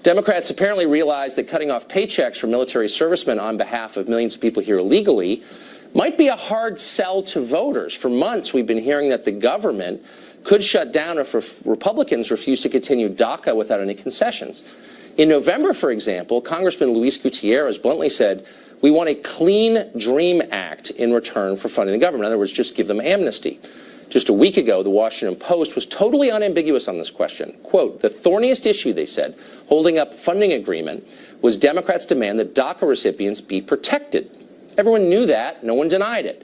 Democrats apparently realized that cutting off paychecks for military servicemen on behalf of millions of people here illegally might be a hard sell to voters. For months, we've been hearing that the government could shut down if Republicans refuse to continue DACA without any concessions. In November, for example, Congressman Luis Gutierrez bluntly said, "We want a clean dream act in return for funding the government." In other words, just give them amnesty. Just a week ago, the Washington Post was totally unambiguous on this question. Quote, "The thorniest issue," they said, holding up funding agreement, was Democrats' demand that DACA recipients be protected. Everyone knew that. No one denied it.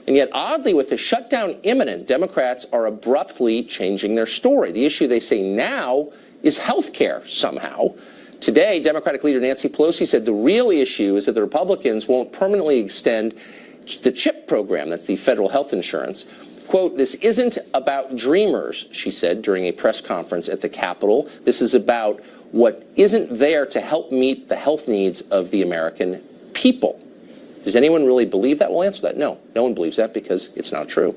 And yet, oddly, with the shutdown imminent, Democrats are abruptly changing their story. The issue, they say now, is health care somehow. Today, Democratic leader Nancy Pelosi said the real issue is that the Republicans won't permanently extend the CHIP program, that's the federal health insurance. Quote, "This isn't about dreamers," she said during a press conference at the Capitol. "This is about what isn't there to help meet the health needs of the American people." Does anyone really believe that? We'll answer that. No, no one believes that because it's not true.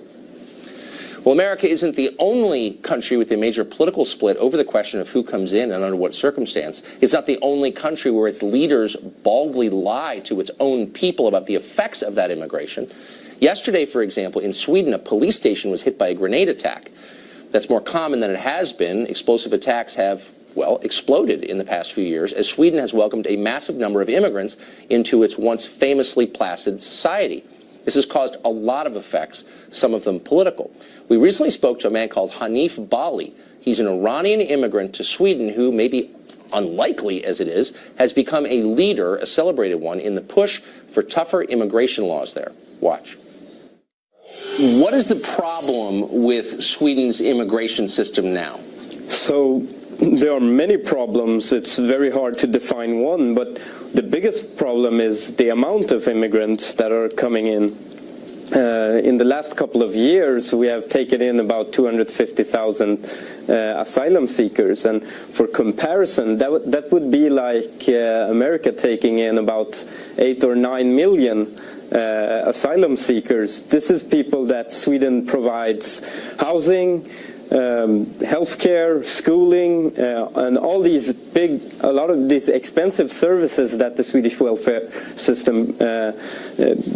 Well, America isn't the only country with a major political split over the question of who comes in and under what circumstance. It's not the only country where its leaders baldly lie to its own people about the effects of that immigration. Yesterday, for example, in Sweden, a police station was hit by a grenade attack. That's more common than it has been. Explosive attacks have, well, exploded in the past few years as Sweden has welcomed a massive number of immigrants into its once famously placid society. This has caused a lot of effects, some of them political. We recently spoke to a man called Hanif Bali. He's an Iranian immigrant to Sweden who, maybe unlikely as it is, has become a leader, a celebrated one, in the push for tougher immigration laws there. Watch. What is the problem with Sweden's immigration system now? So there are many problems. It's very hard to define one, but the biggest problem is the amount of immigrants that are coming in. In the last couple of years, we have taken in about 250,000 asylum seekers. And for comparison, that would be like America taking in about 8 or 9 million asylum seekers. This is people that Sweden provides housing, healthcare, schooling, and all these a lot of these expensive services that the Swedish welfare system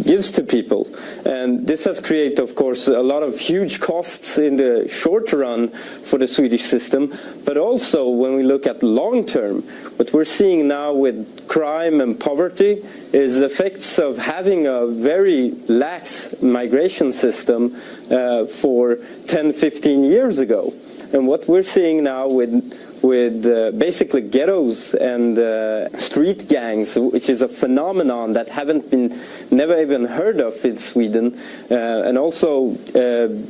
gives to people. And this has created, of course, a lot of huge costs in the short run for the Swedish system, but also when we look at long term, what we're seeing now with crime and poverty is effects of having a very lax migration system for 10, 15 years ago. And what we're seeing now with basically ghettos and street gangs, which is a phenomenon that never even heard of in Sweden, and also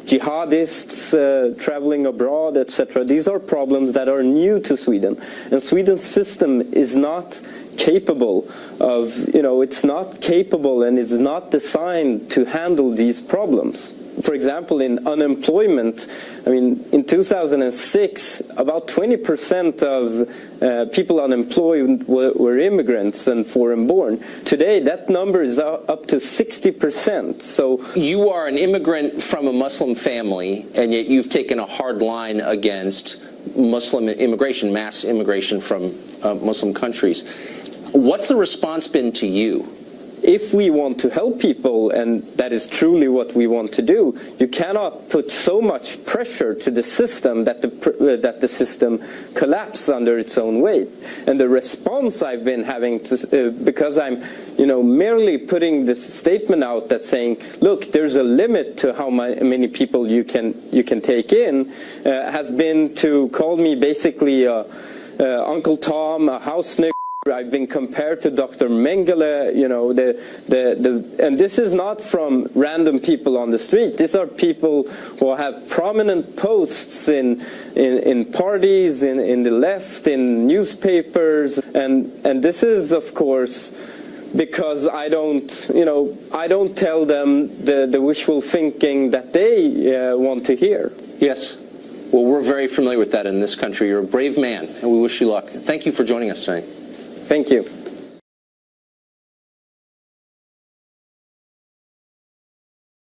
jihadists traveling abroad, etc. These are problems that are new to Sweden, and Sweden's system is not capable of, it's not capable and it's not designed to handle these problems. For example, in unemployment, in 2006, about 20% of people unemployed were immigrants and foreign-born. Today, that number is up to 60%. So you are an immigrant from a Muslim family, and yet you've taken a hard line against Muslim immigration, mass immigration from Muslim countries. What's the response been to you? If we want to help people, and that is truly what we want to do, you cannot put so much pressure to the system that the system collapses under its own weight. And the response I've been having, because I'm merely putting this statement out that's saying, look, there's a limit to how many people you can take in, has been to call me basically Uncle Tom, a house nigger. I've been compared to Dr. Mengele, and this is not from random people on the street. These are people who have prominent posts in parties, in the left, in newspapers, and this is, of course, because I don't tell them the wishful thinking that they want to hear. Yes. Well, we're very familiar with that in this country. You're a brave man, and we wish you luck. Thank you for joining us tonight. Thank you.